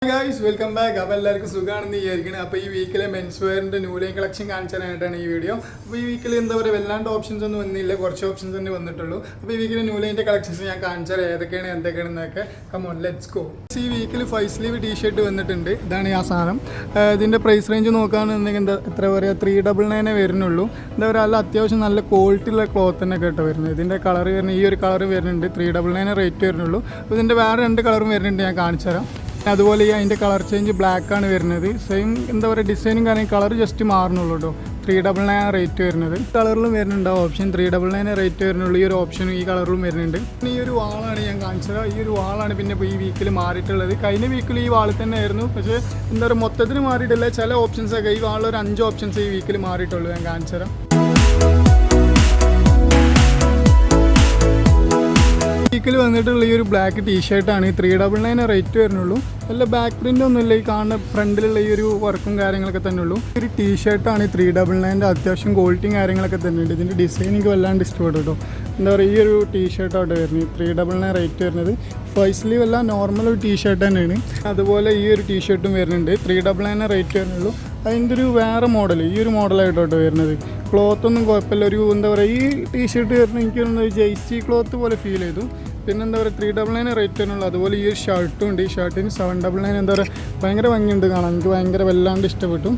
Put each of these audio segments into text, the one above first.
Guys welcome back. അപ്പോൾ എല്ലാവർക്കും സുഖമാണെന്ന് വിചാരിക്കണം. അപ്പോൾ ഈ വീക്കിലെ മെൻസ് വെയറിൻ്റെ ന്യൂ ലൈൻ കളക്ഷൻ കാണിച്ചാനായിട്ടാണ് ഈ വീഡിയോ. അപ്പോൾ ഈ വീക്കിൽ എന്താ പറയുക, വല്ലാണ്ട് ഓപ്ഷൻസ് ഒന്നും വന്നില്ല, കുറച്ച് ഓപ്ഷൻസ് തന്നെ വന്നിട്ടുള്ളൂ. അപ്പോൾ ഈ വീക്കിലെ ന്യൂ ലൈൻ്റെ കളക്ഷൻസ് ഞാൻ കാണിച്ചാൽ ഏതൊക്കെയാണ് എന്തൊക്കെയാണെന്നൊക്കെ. Come on let's go. ഈ വീക്കിൽ 5 സ്ലീവ് ടീഷർട്ട് വന്നിട്ടുണ്ട്. ഇതാണ് ആ സാധനം. ഇതിൻ്റെ പ്രൈസ് റേഞ്ച് നോക്കുകയാണെന്നുണ്ടെങ്കിൽ എത്ര പറയുക, 399 വരുന്നുള്ളൂ. എന്താ പറയുക, നല്ല അത്യാവശ്യം നല്ല ക്വാളിറ്റി ഉള്ള ക്ലോത്ത് തന്നെ കേട്ടോ വരുന്നത്. ഇതിൻ്റെ കളർ വരുന്നത് ഈ ഒരു കളർ വരുന്നുണ്ട്, 399 റേറ്റ് വരുന്നുള്ളൂ. അപ്പോൾ ഇതിൻ്റെ വേറെ 2 കളറും വരുന്നുണ്ട്, ഞാൻ കാണിച്ചു തരാം. അതുപോലെ ഈ അതിൻ്റെ കളർ ചേഞ്ച് ബ്ലാക്ക് ആണ് വരുന്നത്. സെയിം എന്താ പറയുക, ഡിസൈനും കാരണം കളർ ജസ്റ്റ് മാറുന്നുള്ളൂ കേട്ടോ. 399 റേറ്റ് വരുന്നത്. കളറിലും വരുന്നുണ്ട് ഓപ്ഷൻ, 399 റേറ്റ് വരുന്നുള്ളൂ. ഈ ഒരു ഓപ്ഷനും ഈ കളറിലും വരുന്നുണ്ട്. ഈ ഒരു വാളാണ് ഞാൻ കാണിച്ചത്. ഈ ഒരു വാളാണ് പിന്നെ ഇപ്പോൾ ഈ വീക്കിൽ മാറിയിട്ടുള്ളത്. കഴിഞ്ഞ വീക്കിൽ ഈ വാൾ തന്നെ ആയിരുന്നു, പക്ഷേ എന്താ പറയുക, മൊത്തത്തിൽ മാറിയിട്ടില്ല. ചില ഓപ്ഷൻസൊക്കെ ഈ വാളിൽ ഒരു 5 ഓപ്ഷൻസ് ഈ വീക്കിൽ മാറിയിട്ടുള്ളൂ. ഞാൻ കാണിച്ചു തരാം. വീക്കിൽ വന്നിട്ടുള്ള ഈ ഒരു ബ്ലാക്ക് ടീഷർട്ടാണ്. 399 റേറ്റ് വരുന്നുള്ളൂ. നല്ല ബാക്ക് പ്രിൻ്റ് ഒന്നുമില്ല, ഈ കാണുന്ന ഫ്രണ്ടിലുള്ള ഈ ഒരു വർക്കും കാര്യങ്ങളൊക്കെ തന്നെ ഉള്ളൂ. ഒരു ടീഷർട്ടാണ് 399. അത്യാവശ്യം ക്വാളിറ്റിയും കാര്യങ്ങളൊക്കെ തന്നെ ഉണ്ട്. ഇതിൻ്റെ ഡിസൈൻ എനിക്ക് വല്ലാണ്ട് ഇഷ്ടപ്പെട്ടു കേട്ടോ. എന്താ പറയുക, ഈ ഒരു ടീഷർട്ടാണ് വരുന്നത്. 399 റേറ്റ് വരുന്നത്. 5 സ്ലീവ് അല്ല, നോർമൽ ഒരു ടീഷർട്ട് തന്നെയാണ്. അതുപോലെ ഈ ഒരു ടീഷർട്ടും വരുന്നുണ്ട്, 399 റേറ്റ് വരുന്നുള്ളൂ. അതിൻ്റെ ഒരു വേറെ മോഡൽ, ഈ ഒരു മോഡലായിട്ടോട്ടോ വരുന്നത്. ക്ലോത്ത് ഒന്നും കുഴപ്പമില്ല. ഒരു എന്താ പറയുക, ഈ ടീഷർട്ട് വരുന്നത് എനിക്ക് തോന്നുന്നത് ജെയ്സി ക്ലോത്ത് പോലെ ഫീൽ ചെയ്തു. പിന്നെ എന്താ പറയുക, 399 റേറ്റ് വരുന്നുള്ളൂ. അതുപോലെ ഈ ഒരു ഷർട്ടും ഉണ്ട്. ഈ ഷർട്ടിന് 799. എന്താ പറയുക, ഭയങ്കര ഭംഗിയുണ്ട് കാണാൻ. എനിക്ക് ഭയങ്കര വല്ലാണ്ട് ഇഷ്ടപ്പെട്ടു,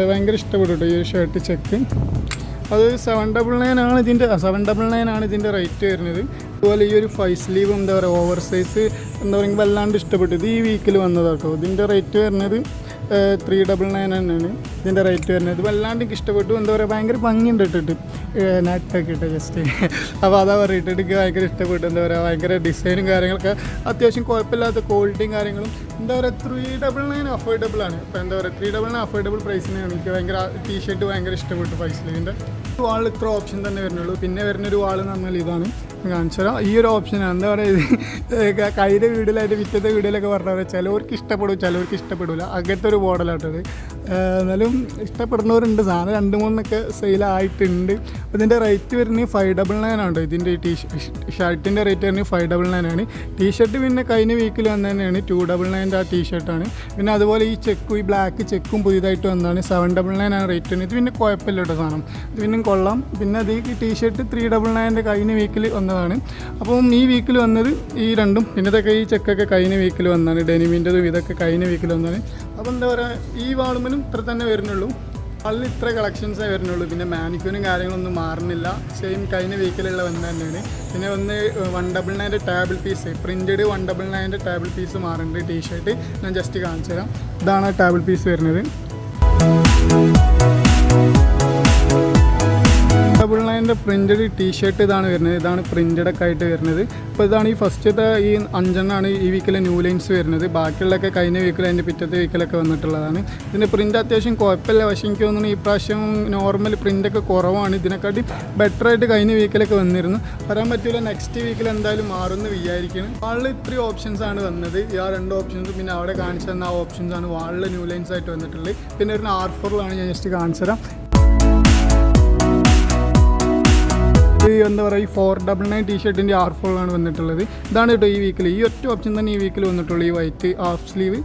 ഭയങ്കര ഇഷ്ടപ്പെട്ടു കേട്ടോ ഈ ഒരു ഷർട്ട്. ചെക്ക് അത് 799 ആണ് ഇതിൻ്റെ റേറ്റ് വരുന്നത്. അതുപോലെ ഈ ഒരു 5 സ്ലീവ് എന്താ പറയുക, ഓവർ സൈസ് എന്താ പറയുക, വല്ലാണ്ട് ഇഷ്ടപ്പെട്ടു. ഇത് ഈ വീക്കിൽ വന്നതാട്ടോ. ഇതിൻ്റെ റേറ്റ് വരുന്നത് 399 തന്നെയാണ് ഇതിൻ്റെ റേറ്റ് വരുന്നത്. വല്ലാണ്ട് എനിക്ക് ഇഷ്ടപ്പെട്ടു. എന്താ പറയുക, ഭയങ്കര ഭംഗിയുണ്ട് ഇട്ടിട്ട്, നെറ്റൊക്കെ ഇട്ട് ജസ്റ്റ്. അപ്പോൾ അതാ പറയുക, എനിക്ക് ഭയങ്കര ഇഷ്ടപ്പെട്ടു. എന്താ പറയുക, ഭയങ്കര ഡിസൈനും കാര്യങ്ങളൊക്കെ അത്യാവശ്യം കുഴപ്പമില്ലാത്ത ക്വാളിറ്റിയും കാര്യങ്ങളും. എന്താ പറയുക, 399 അഫോർഡബിൾ ആണ്. ഇപ്പോൾ എന്താ പറയുക, 399 അഫോർഡബിൾ പ്രൈസിനാണ്. എനിക്ക് ഭയങ്കര ടീഷർട്ട് ഭയങ്കര ഇഷ്ടപ്പെട്ടു. 5 സ്ലീവിൻ്റെ വാൾ ഇത്ര ഓപ്ഷൻ തന്നെ വരുന്നുള്ളൂ. പിന്നെ വരുന്നൊരു വാൾ എന്ന് പറഞ്ഞാൽ ഇതാണ്, കാണിച്ചു തരാം. ഈ ഒരു ഓപ്ഷനാണ്. എന്താ പറയുക, കയ്യിലെ വീഡിയോയിലായിട്ട് പിറ്റത്തെ വീഡിയോയിലൊക്കെ പറഞ്ഞാൽ ചിലവർക്ക് ഇഷ്ടപ്പെടും, ചിലവർക്ക് ഇഷ്ടപ്പെടില്ല. അങ്ങനത്തെ ഒരു മോഡലായിട്ടത്. എന്നാലും ഇഷ്ടപ്പെടുന്നവരുണ്ട്. സാധനം 2-3 സെയിലായിട്ടുണ്ട്. അപ്പോൾ ഇതിൻ്റെ റേറ്റ് വരുന്നത് 599 ആണ്. ഇതിൻ്റെ ഈ ഷർട്ടിൻ്റെ റേറ്റ് വരുന്നത് 599 ആണ്. ടീഷർട്ട് പിന്നെ കഴിഞ്ഞ വീക്കിൽ വന്ന തന്നെയാണ്, 299 ആ ടീഷർട്ടാണ്. പിന്നെ അതുപോലെ ഈ ചെക്കും, ഈ ബ്ലാക്ക് ചെക്കും പുതിയതായിട്ട് വന്നതാണ്, 799 ആണ് റേറ്റ് വരുന്നത്. ഇത് പിന്നെ കുഴപ്പമില്ല കേട്ടോ സാധനം, ഇത് പിന്നെ കൊള്ളാം. പിന്നെ അത് ഈ ടീഷർട്ട് 399 കഴിഞ്ഞ വീക്കിൽ വന്നതാണ്. അപ്പം ഈ വീക്കിൽ വന്നത് ഈ രണ്ടും, പിന്നെ ഇതൊക്കെ ഈ ചെക്കൊക്കെ കഴിഞ്ഞ വീക്കിൽ വന്നതാണ്. ഡെനിമിൻ്റെതും ഇതൊക്കെ കഴിഞ്ഞ വീക്കിൽ വന്നതാണ്. അപ്പോൾ എന്താ പറയുക, ഈ വാളുമ്പനും ഇത്ര തന്നെ വരുന്നുള്ളൂ. അതിൽ ഇത്ര കളക്ഷൻസേ വരുന്നുള്ളൂ. പിന്നെ മാനിക്യൂനും കാര്യങ്ങളൊന്നും മാറുന്നില്ല, സെയിം കഴിഞ്ഞ വീക്കിലുള്ള വന്ന് തന്നെയാണ്. പിന്നെ ഒന്ന് 199 table piece, printed 199 table piece മാറുന്നുണ്ട്. ടീഷർട്ട് ഞാൻ ജസ്റ്റ് കാണിച്ചു തരാം. ഇതാണ് ടേബിൾ പീസ് വരുന്നത്. 199 പ്രിൻറ്റഡ് ടീഷർട്ട് ഇതാണ് വരുന്നത്. ഇതാണ് പ്രിൻറ്റഡൊക്കെ ആയിട്ട് വരുന്നത്. അപ്പോൾ ഇതാണ് ഈ ഫസ്റ്റത്തെ ഈ 5 ഈ വീക്കിലെ ന്യൂ ലൈൻസ് വരുന്നത്. ബാക്കിയുള്ളതൊക്കെ കഴിഞ്ഞ വീക്കിൽ അതിൻ്റെ പിറ്റത്തെ വീക്കിലൊക്കെ വന്നിട്ടുള്ളതാണ്. ഇതിൻ്റെ പ്രിൻ്റ് അത്യാവശ്യം കുഴപ്പമില്ല. പക്ഷേ എനിക്ക് തോന്നുന്നു ഈ പ്രാവശ്യം നോർമൽ പ്രിൻ്റൊക്കെ കുറവാണ്. ഇതിനെക്കാട്ടി ബെറ്ററായിട്ട് കഴിഞ്ഞ വീക്കിലൊക്കെ വന്നിരുന്നു. പറയാൻ പറ്റില്ല, നെക്സ്റ്റ് വീക്കിൽ എന്തായാലും മാറുമെന്ന് വിചാരിക്കണം. വാളിൽ ഇത്രയും ഓപ്ഷൻസാണ് വന്നത്. ഈ 2 ഓപ്ഷൻസ്, പിന്നെ അവിടെ കാണിച്ചു തന്ന ആ ഓപ്ഷൻസാണ് വാളിൽ ന്യൂ ലൈൻസ് ആയിട്ട് വന്നിട്ടുള്ളത്. പിന്നെ ഒരു R4 ഞാൻ ജസ്റ്റ് കാണിച്ചു തരാം. എന്താ പറയുക, ഈ 499 ടീഷർട്ടിൻ്റെ R4 വന്നിട്ടുള്ളത്. ഇതാണ് കേട്ടോ ഈ വീക്കിൽ, ഈ ഒറ്റ ഓപ്ഷൻ തന്നെ ഈ വീക്കിൽ വന്നിട്ടുള്ളൂ. ഈ വൈറ്റ് ഹാഫ് സ്ലീവ്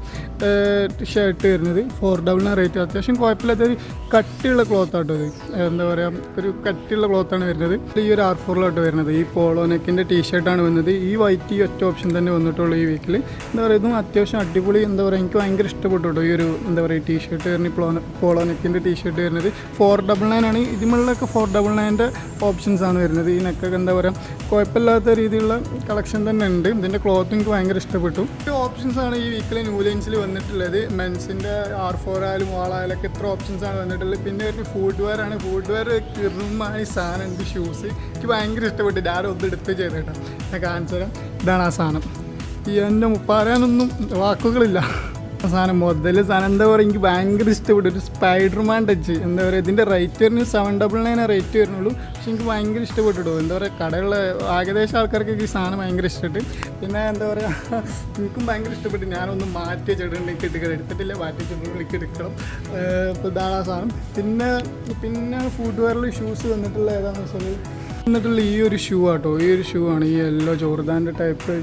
ഷർട്ട് വരുന്നത് 499 റേറ്റ്. അത്യാവശ്യം കുഴപ്പമില്ലാത്തൊരു കട്ടിയുള്ള ക്ലോത്ത് ആട്ടോ ഇത്. എന്താ പറയുക, ഒരു കട്ടിയുള്ള ക്ലോത്താണ് വരുന്നത്. ഈ ഒരു R4 വരുന്നത്. ഈ പോളോ നെക്കിൻ്റെ ടീഷർട്ടാണ് വന്നത്. ഈ വൈറ്റ് ഈ ഒറ്റ ഓപ്ഷൻ തന്നെ വന്നിട്ടുള്ളൂ ഈ വീക്കിൽ. എന്താ പറയുക, ഇതും അത്യാവശ്യം അടിപൊളി. എന്താ പറയുക, എനിക്ക് ഭയങ്കര ഇഷ്ടപ്പെട്ടു കേട്ടോ ഈ ഒരു എന്താ പറയുക ടീഷർട്ട് വരുന്നത്. പോളോ നെക്കിൻ്റെ ടീഷർട്ട് വരുന്നത് 499 ആണ്. ഇതിമുള്ളൊക്കെ 499 ഓപ്ഷൻസാണ് വരുന്നത്. ഈ നെക്കൊക്കെ എന്താ പറയുക, കുഴപ്പമില്ലാത്ത രീതിയിലുള്ള കളക്ഷൻ തന്നെ ഉണ്ട്. ഇതിൻ്റെ ക്ലോത്ത് എനിക്ക് ഭയങ്കര ഇഷ്ടപ്പെട്ടു. ഈ ഓപ്ഷൻസാണ് ഈ വീക്കിലെ ന്യൂ ലൈൻസിൽ വന്നിട്ടുള്ളത്. മെൻസിൻ്റെ R4 ആയാലും വാളായാലൊക്കെ ഇത്ര ഓപ്ഷൻസാണ് വന്നിട്ടുള്ളത്. പിന്നെ ഒരു ഫുഡ് വെയർ ആണ്. ഫുഡ് വെയർ കിറുമായി സാധനം ഉണ്ട്. ഷൂസ് എനിക്ക് ഭയങ്കര ഇഷ്ടപ്പെട്ടു. ഞാൻ ഒന്ന് എടുത്ത് ചെയ്തേട്ടോ, ഞാൻ കാണിച്ചു തരാം. ഇതാണ് ആ സാധനം. ഈ എൻ്റെ പറയാനൊന്നും വാക്കുകളില്ല. സാധനം മുതൽ സാധനം എന്താ പറയുക, എനിക്ക് ഭയങ്കര ഇഷ്ടപ്പെട്ടു. ഒരു സ്പൈഡർമാൻ ടച്ച്. എന്താ പറയുക, ഇതിൻ്റെ റേറ്റ് വരുന്നത് 799 റേറ്റ് വരുന്നുള്ളൂ. പക്ഷെ എനിക്ക് ഭയങ്കര ഇഷ്ടപ്പെട്ടിട്ടോ. എന്താ പറയുക, കടയുള്ള ഏകദേശം ആൾക്കാർക്കൊക്കെ ഈ സാധനം ഭയങ്കര ഇഷ്ടപ്പെട്ടു. പിന്നെ എന്താ പറയുക, എനിക്കും ഭയങ്കര ഇഷ്ടപ്പെട്ടു. ഞാനൊന്ന് മാറ്റി വെച്ചിട്ടുണ്ട്, എനിക്ക് എടുത്തിട്ടില്ല, മാറ്റി വെച്ചിട്ടുണ്ട്, എനിക്ക് എടുക്കണം. ഇപ്പോൾ ഇതാണ് ആ സാധനം. പിന്നെ ഫുഡ് വെയറിൽ ഷൂസ് വന്നിട്ടുള്ള ഏതാണെന്ന് വെച്ചാൽ എന്നിട്ടുള്ള ഈ ഒരു ഷൂ ആട്ടോ, ഈ ഒരു ഷൂ ആണ് ഈ യെല്ലോ ജോർദാൻ്റെ ടൈപ്പ്,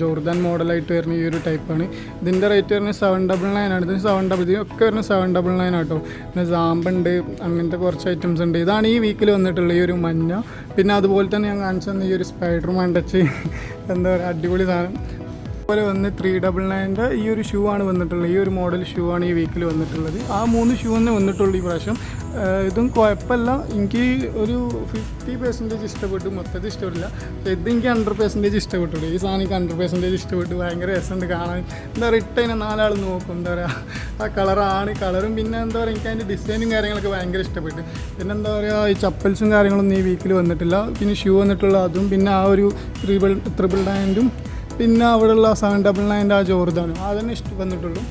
ജോർദാൻ മോഡലായിട്ട് വരുന്ന ഈ ഒരു ടൈപ്പാണ്. ഇതിൻ്റെ റേറ്റ് വരുന്നത് 799 ആണ്. ഇതിന് 799 ഇതിനൊക്കെ വരുന്നത് 799 ആട്ടോ. പിന്നെ സാമ്പുണ്ട്, അങ്ങനത്തെ കുറച്ച് ഐറ്റംസ് ഉണ്ട്. ഇതാണ് ഈ വീക്കിൽ വന്നിട്ടുള്ള ഈ ഒരു മഞ്ഞ. പിന്നെ അതുപോലെ തന്നെ ഞാൻ കാണിച്ചു തന്ന ഈ ഒരു സ്പൈഡർമാൻ ടച്ച് എന്താ പറയുക, അടിപൊളി സാധനം. അതുപോലെ വന്ന് 399 ഈ ഒരു ഷൂ ആണ് വന്നിട്ടുള്ളത്. ഈ ഒരു മോഡൽ ഷൂ ആണ് ഈ വീക്കിൽ വന്നിട്ടുള്ളത്. ആ 3 ഷൂ തന്നെ വന്നിട്ടുള്ളൂ ഈ പ്രാവശ്യം. ഇതും കുഴപ്പമില്ല, എനിക്ക് ഒരു 50% ഇഷ്ടപ്പെട്ടു, മൊത്തത്തിൽ ഇഷ്ടപ്പെട്ടില്ല. ഇത് എനിക്ക് 100% ഇഷ്ടപ്പെട്ടു. ഈ സാധനം എനിക്ക് 100% ഇഷ്ടപ്പെട്ടു. ഭയങ്കര രസമുണ്ട് കാണാൻ. എന്താ പറയുക, ഇട്ടതിനെ 4 ആൾ നോക്കും. എന്താ പറയുക, ആ കളറും പിന്നെ എന്താ പറയുക, എനിക്ക് അതിൻ്റെ ഡിസൈനും കാര്യങ്ങളൊക്കെ ഭയങ്കര ഇഷ്ടപ്പെട്ടു. പിന്നെ എന്താ പറയുക, ഈ ചപ്പൽസും കാര്യങ്ങളൊന്നും ഈ വീക്കിൽ വന്നിട്ടില്ല. പിന്നെ ഷൂ വന്നിട്ടുള്ള അതും, പിന്നെ ആ ഒരു 399 പിന്നെ അവിടെയുള്ള 799 ആ ജോർദാനും അതന്നെ വന്നിട്ടുള്ളൂ.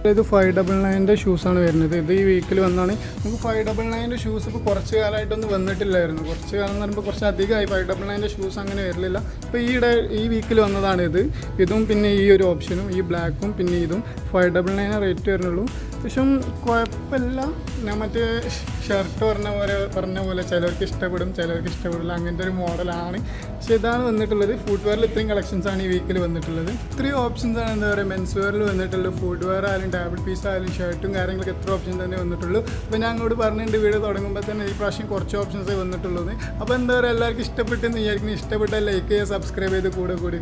ഇത് 599 ഷൂസാണ് വരുന്നത്. ഇത് ഈ വീക്കിൽ വന്നാണ്. നമുക്ക് 599 ഷൂസ് ഇപ്പോൾ കുറച്ച് കാലമായിട്ടൊന്നും വന്നിട്ടില്ലായിരുന്നു. കുറച്ച് കാലം എന്ന് പറയുമ്പോൾ കുറച്ച് അധികമായി 599 ഷൂസ് അങ്ങനെ വരില്ല. ഇപ്പോൾ ഈ വീക്കിൽ വന്നതാണ് ഇതും പിന്നെ ഈ ഒരു ഓപ്ഷനും, ഈ ബ്ലാക്കും പിന്നെ ഇതും 599 റേറ്റ് വരുന്നുള്ളൂ. അത്യാവശ്യം കുഴപ്പമില്ല. ഞാൻ മറ്റേ ഷർട്ട് പറഞ്ഞ പോലെ ചിലർക്ക് ഇഷ്ടപ്പെടും, ചിലർക്ക് ഇഷ്ടപ്പെടില്ല, അങ്ങനത്തെ ഒരു മോഡലാണ്. പക്ഷേ ഇതാണ് വന്നിട്ടുള്ളത്. ഫുഡ് വെയറിൽ ഇത്രയും കളക്ഷൻസാണ് ഈ വീക്കിൽ വന്നിട്ടുള്ളത്. ഇത്രയും ഓപ്ഷൻസാണ് എന്താ പറയുക മെൻസ് വെയറിൽ വന്നിട്ടുള്ളത്. ഫുഡ് വെയർ ആയാലും ടേബിൾ പീസ് ആയാലും ഷർട്ടും കാര്യങ്ങളൊക്കെ എത്ര ഓപ്ഷൻ തന്നെ വന്നിട്ടുള്ളൂ. അപ്പോൾ ഞാൻ അങ്ങോട്ട് പറഞ്ഞിട്ടുണ്ട് വീഡിയോ തുടങ്ങുമ്പോൾ തന്നെ ഈ പ്രാവശ്യം കുറച്ച് ഓപ്ഷൻസേ വന്നിട്ടുള്ളത്. അപ്പോൾ എന്താ പറയുക, എല്ലാവർക്കും ഇഷ്ടപ്പെട്ടെന്ന് വിചാരിക്കുന്നു. ഇഷ്ടപ്പെട്ടാൽ ലൈക്ക് ചെയ്യുക, സബ്സ്ക്രൈബ് ചെയ്ത് കൂടെ കൂടി